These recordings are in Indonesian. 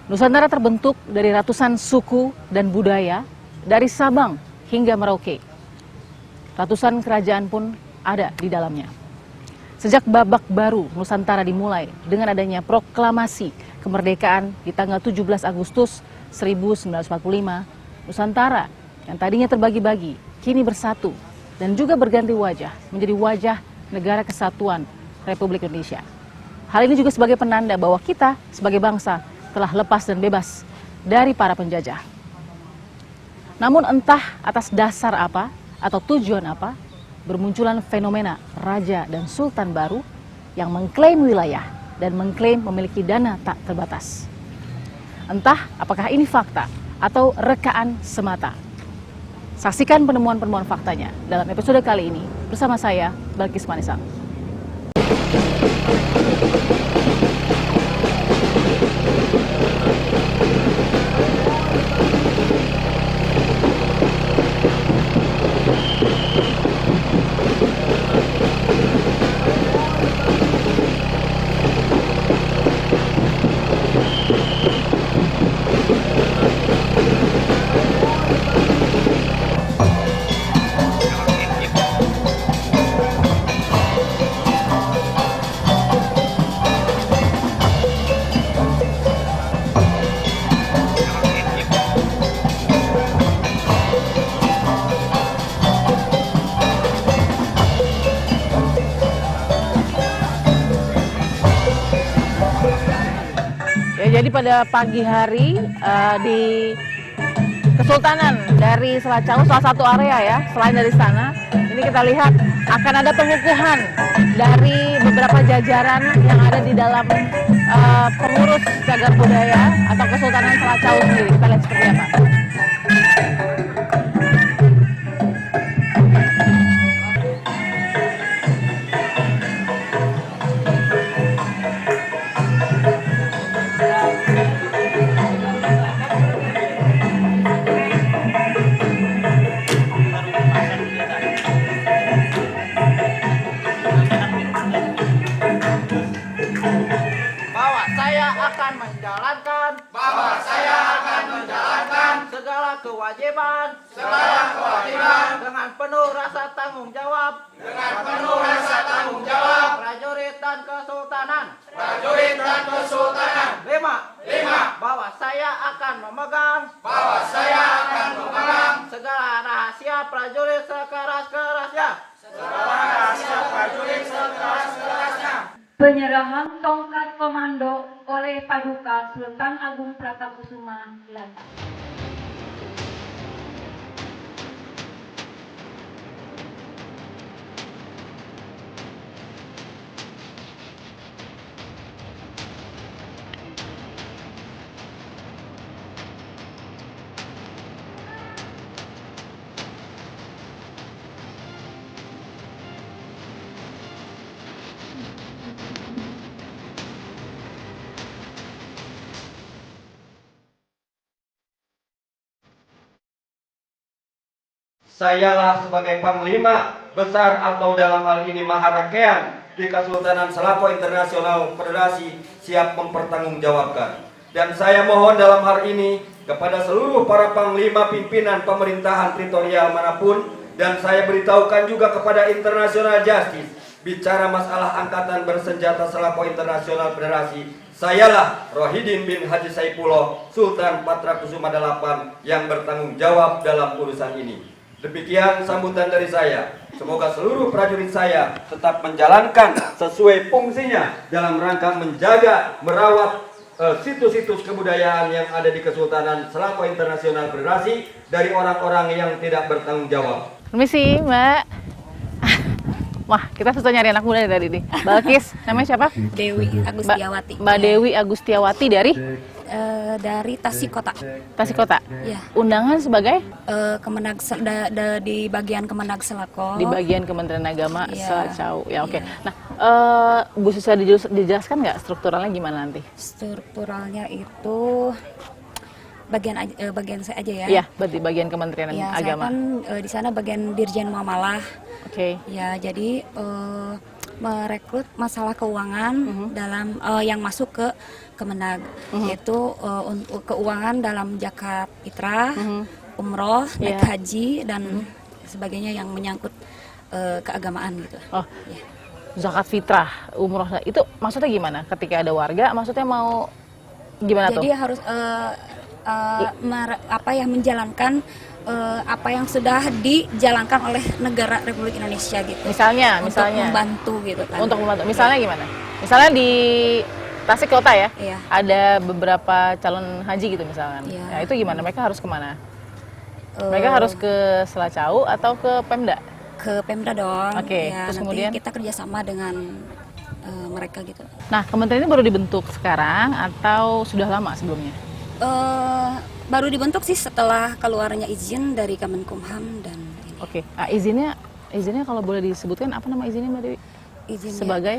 Nusantara terbentuk dari ratusan suku dan budaya, dari Sabang hingga Merauke. Ratusan kerajaan pun ada di dalamnya. Sejak babak baru Nusantara dimulai dengan adanya proklamasi kemerdekaan di tanggal 17 Agustus 1945, Nusantara yang tadinya terbagi-bagi, kini bersatu dan juga berganti wajah menjadi wajah Negara Kesatuan Republik Indonesia. Hal ini juga sebagai penanda bahwa kita sebagai bangsa telah lepas dan bebas dari para penjajah. Namun entah atas dasar apa atau tujuan apa, bermunculan fenomena raja dan sultan baru yang mengklaim wilayah dan mengklaim memiliki dana tak terbatas. Entah apakah ini fakta atau rekaan semata. Saksikan penemuan-penemuan faktanya dalam episode kali ini bersama saya, Balkis Manisang. Jadi pada pagi hari di Kesultanan dari Selat Cau, salah satu area ya, selain dari sana, ini kita lihat akan ada pengukuhan dari beberapa jajaran yang ada di dalam pengurus cagar budaya atau Kesultanan Selat Cau sendiri. Kita lihat seperti apa. Segala kewajiban dengan penuh rasa tanggung jawab prajurit dan kesultanan 5 bahwa saya akan memegang segala rahasia prajurit sekeras-kerasnya. Penyerahan tongkat komando oleh Paduka Sultan Agung Pratakusuma Belanda. Sayalah sebagai Panglima Besar atau dalam hal ini Maharakean di Kesultanan Selako Internasional Federasi siap mempertanggungjawabkan. Dan saya mohon dalam hal ini kepada seluruh para Panglima pimpinan pemerintahan teritorial manapun, dan saya beritahukan juga kepada International Justice, bicara masalah Angkatan Bersenjata Selako Internasional Federasi, sayalah Rohidin bin Haji Saipullah Sultan Patrakusuma VIII yang bertanggung jawab dalam urusan ini. Demikian sambutan dari saya. Semoga seluruh prajurit saya tetap menjalankan sesuai fungsinya dalam rangka menjaga, merawat situs-situs kebudayaan yang ada di Kesultanan Selako Internasional Federasi dari orang-orang yang tidak bertanggung jawab. Permisi, Mbak. Wah, kita susah nyari anak muda dari ini. Balkis, namanya siapa? Dewi Agustiawati. Mbak Dewi Agustiawati dari Tasikota. Tasikota. Ya. Undangan sebagai Kemenag di bagian Kemenag Selako. di bagian Kementerian Agama Ya. Selat Cau. Ya, oke. Ya. Nah, Bu Susa dijelaskan nggak strukturalnya gimana nanti? Strukturalnya itu bagian saya aja ya. Iya, berarti bagian Kementerian Ya, Agama. saya kan di sana bagian Dirjen Muamalah. Oke. Ya, jadi merekrut masalah keuangan dalam yang masuk ke Kemenag, yaitu untuk keuangan dalam zakat fitrah, umroh, naik haji dan sebagainya yang menyangkut keagamaan gitu. Oh, Ya. zakat fitrah, umroh, itu maksudnya gimana? Ketika ada warga, maksudnya mau gimana Jadi tuh? harus menjalankan apa yang sudah dijalankan oleh negara Republik Indonesia gitu. Misalnya, Untuk membantu gitu kan. untuk membantu. Misalnya gimana? Misalnya di Tasik Kota ya, Iya. ada beberapa calon haji gitu misalkan. Iya. Nah, itu gimana? Mereka harus kemana? Mereka harus ke Selacau atau ke Pemda? Ke Pemda dong. Oke, Ya, terus nanti kemudian? kita kerjasama dengan mereka gitu. Nah, kementerian ini baru dibentuk sekarang atau sudah lama sebelumnya? Baru dibentuk sih setelah keluarnya izin dari Kemenkumham dan ini. Oke, nah, izinnya kalau boleh disebutkan apa nama izinnya Mbak Dewi? Izinnya Sebagai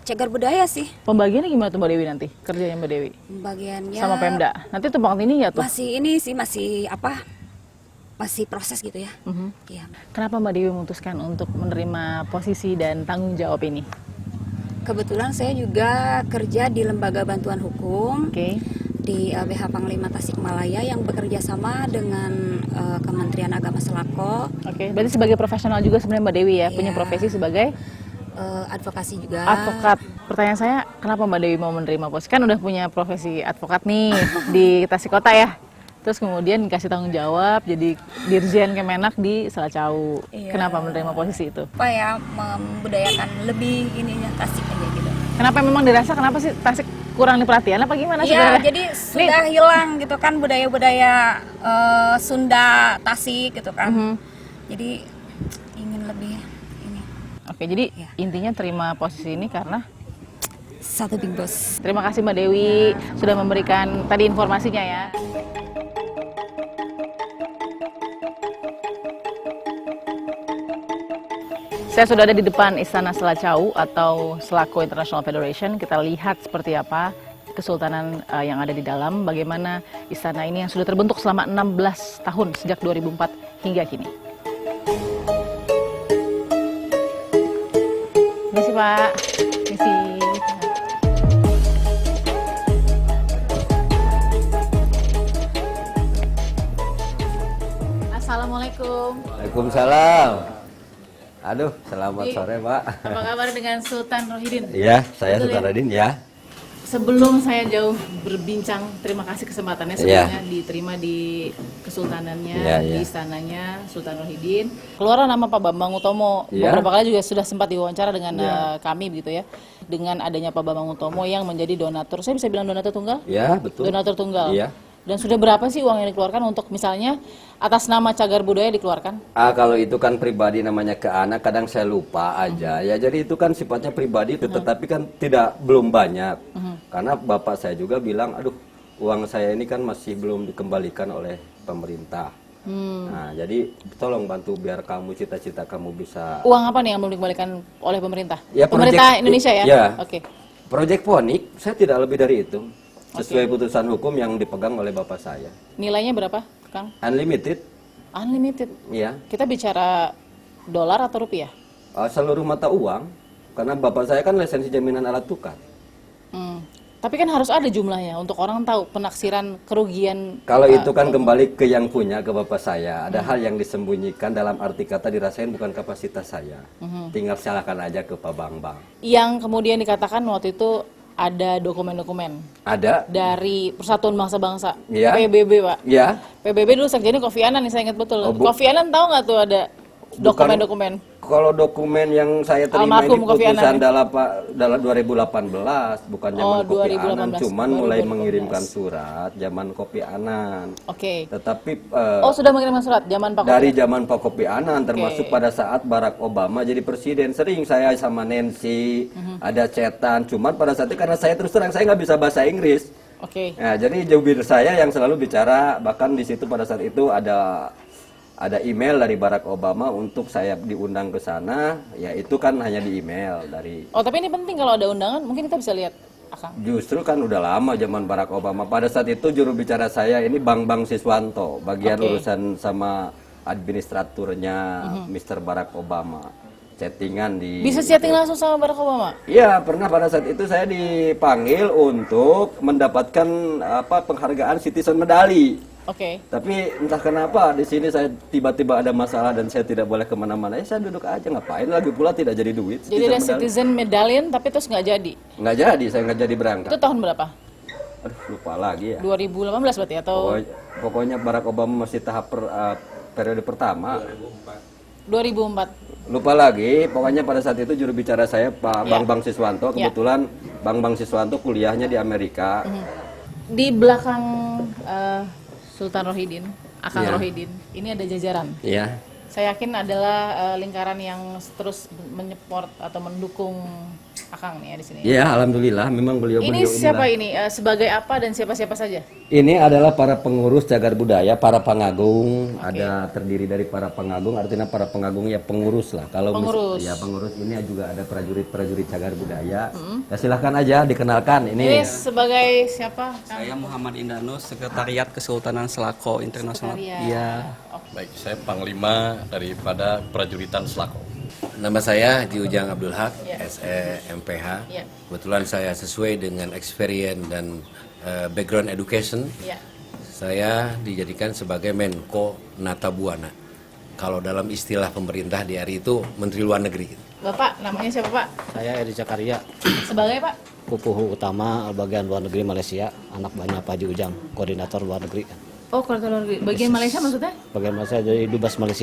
cagar budaya sih. pembagiannya gimana tuh Mbak Dewi nanti kerjanya Mbak Dewi Bagiannya sama Pemda? Nanti tumpang tindih nggak tuh? masih proses gitu ya. Iya. Kenapa Mbak Dewi memutuskan untuk menerima posisi dan tanggung jawab ini? Kebetulan saya juga kerja di Lembaga Bantuan Hukum Oke, di LBH Panglima Tasikmalaya yang bekerja sama dengan Kementerian Agama Selako, oke. Berarti sebagai profesional juga sebenarnya Mbak Dewi ya, punya Iya. profesi sebagai advokasi juga. advokat. Pertanyaan saya, kenapa Mbak Dewi mau menerima posisi? Kan udah punya profesi advokat nih di Tasik Kota ya. Terus kemudian dikasih tanggung jawab jadi Dirjen Kemenak di Selacau. Iya. Kenapa menerima posisi itu? Apa ya, membudayakan lebih ininya Tasik aja gitu. Kenapa memang dirasa kenapa sih Tasik kurang diperhatikan apa gimana Iya, sebenarnya? jadi sudah hilang gitu kan budaya-budaya Sunda Tasik gitu kan. Jadi ingin lebih ini. Oke, jadi Iya. intinya terima posisi ini karena Satu Big Boss. terima kasih Mbak Dewi sudah memberikan tadi informasinya ya. Saya sudah ada di depan Istana Selacau atau Selako International Federation. Kita lihat seperti apa kesultanan yang ada di dalam, bagaimana istana ini yang sudah terbentuk selama 16 tahun sejak 2004 hingga kini. Misi Pak, misi. Assalamualaikum. Waalaikumsalam. Aduh, selamat Di- sore, Pak. Apa kabar dengan Sultan Rohidin? Iya, saya Betul ya? Sultan Radin ya. Sebelum saya jauh berbincang, terima kasih kesempatannya Iya. sebelumnya diterima di kesultanannya, Iya, di iya. istananya Sultan Rohidin. Keluar nama Pak Bambang Utomo. Iya. Beberapa kali juga sudah sempat diwawancara dengan Iya. kami begitu ya. Dengan adanya Pak Bambang Utomo yang menjadi donatur. Saya bisa bilang donatur tunggal? Ya, betul. Donatur tunggal. Iya. Dan sudah berapa sih uang yang dikeluarkan untuk misalnya atas nama cagar budaya dikeluarkan? Kalau itu kan pribadi namanya ke anak, kadang saya lupa aja. Ya, jadi itu kan sifatnya pribadi, tetapi kan belum banyak. Karena bapak saya juga bilang, aduh, uang saya ini kan masih belum dikembalikan oleh pemerintah. Nah, jadi tolong bantu biar kamu cita-cita kamu bisa. Uang apa nih yang belum dikembalikan oleh pemerintah? Ya, Pemerintah proyek- Indonesia ya? ya. Oke. Proyek Ponik, saya tidak lebih dari itu. Sesuai putusan hukum yang dipegang oleh bapak saya. Nilainya berapa, Kang? Unlimited, Unlimited. ya. Kita bicara dolar atau rupiah? Seluruh mata uang, karena bapak saya kan lisensi jaminan alat tukar. Tapi kan harus ada jumlahnya untuk orang tahu penaksiran kerugian. Kalau itu kan kembali ke yang punya, ke bapak saya. Ada hal yang disembunyikan dalam arti kata dirasain bukan kapasitas saya. Tinggal salahkan aja ke Pak Bambang. Yang kemudian dikatakan waktu itu ada dokumen-dokumen Ada? dari Persatuan Bangsa-Bangsa, Iya. PBB Pak. Ya. PBB dulu sekjennya Kofi Annan nih, saya ingat betul. Oh, bu- Kofi Annan tahu nggak tuh ada dokumen-dokumen? Kalau dokumen yang saya terima Almarhum ini Kofi putusan Annan. dalam 2018, bukan zaman Oh, Kopi 2018, Annan, cuman baru mulai 2018. mengirimkan surat zaman Kopi Annan. Oke. Tetapi Oh, sudah mengirimkan surat zaman Pak dari Kofi. zaman Pak Kopi Annan, termasuk Oke. pada saat Barack Obama jadi presiden, sering saya sama Nancy ada chatan. Cuman pada saat itu karena saya terus terang saya nggak bisa bahasa Inggris. Oke. Nah, jadi jubir saya yang selalu bicara, bahkan di situ pada saat itu ada email dari Barack Obama untuk saya diundang ke sana. Ya itu kan hanya di email dari. Oh, tapi ini penting kalau ada undangan, mungkin kita bisa lihat, Akang. Justru kan udah lama zaman Barack Obama. Pada saat itu juru bicara saya ini Bambang Siswanto, bagian Oke. urusan sama administraturnya Mr. Barack Obama. chattingan di. Bisa chatting langsung sama Barack Obama? Iya, pernah pada saat itu saya dipanggil untuk mendapatkan penghargaan Citizen Medali. Oke. Tapi entah kenapa di sini saya tiba-tiba ada masalah dan saya tidak boleh kemana-mana. Ya saya duduk aja, ngapain? Lagi pula tidak jadi duit. Jadi ada Citizen Medallion tapi terus nggak jadi? Nggak jadi, saya nggak jadi berangkat. Itu tahun berapa? Aduh, lupa lagi ya. 2018 berarti atau? Pokoknya Barack Obama masih tahap periode pertama. 2004. Lupa lagi, pokoknya pada saat itu juru bicara saya Pak Bambang Siswanto. Kebetulan Bambang Siswanto kuliahnya di Amerika. Di belakang Sultan Rohidin, Akang Iya. Rohidin, ini ada jajaran. Iya. Saya yakin adalah lingkaran yang terus menyupport atau mendukung Akang nih ya di sini. Iya, alhamdulillah memang beliau Ini siapa ini? Sebagai apa dan siapa-siapa saja? Ini adalah para pengurus cagar budaya, para pengagung. Ada terdiri dari para pengagung, artinya para pengagung ya pengurus lah. Kalau Pengurus. ya pengurus ini juga ada prajurit-prajurit cagar budaya. Ya silahkan aja dikenalkan. Ini sebagai siapa? Saya Muhammad Indanus, Sekretariat Kesultanan Selako Internasional. Iya. Baik, saya Panglima daripada Prajuritan Selako. Nama saya Haji Ujang Abdul Haq, Ya. SE MPH. Ya. Kebetulan saya sesuai dengan experience dan background education. Ya. Saya dijadikan sebagai Menko Natabuana. Kalau dalam istilah pemerintah di hari itu Menteri Luar Negeri. Bapak, namanya siapa Pak? Saya Edi Zakaria, Sebagai Pak? Pupuhu Utama bagian luar negeri Malaysia, anak banyak Pak Haji Ujang, koordinator luar negeri. Oh, keluarga luar negeri. Bagian Malaysia maksudnya? Bagian Malaysia jadi Dubes Malaysia.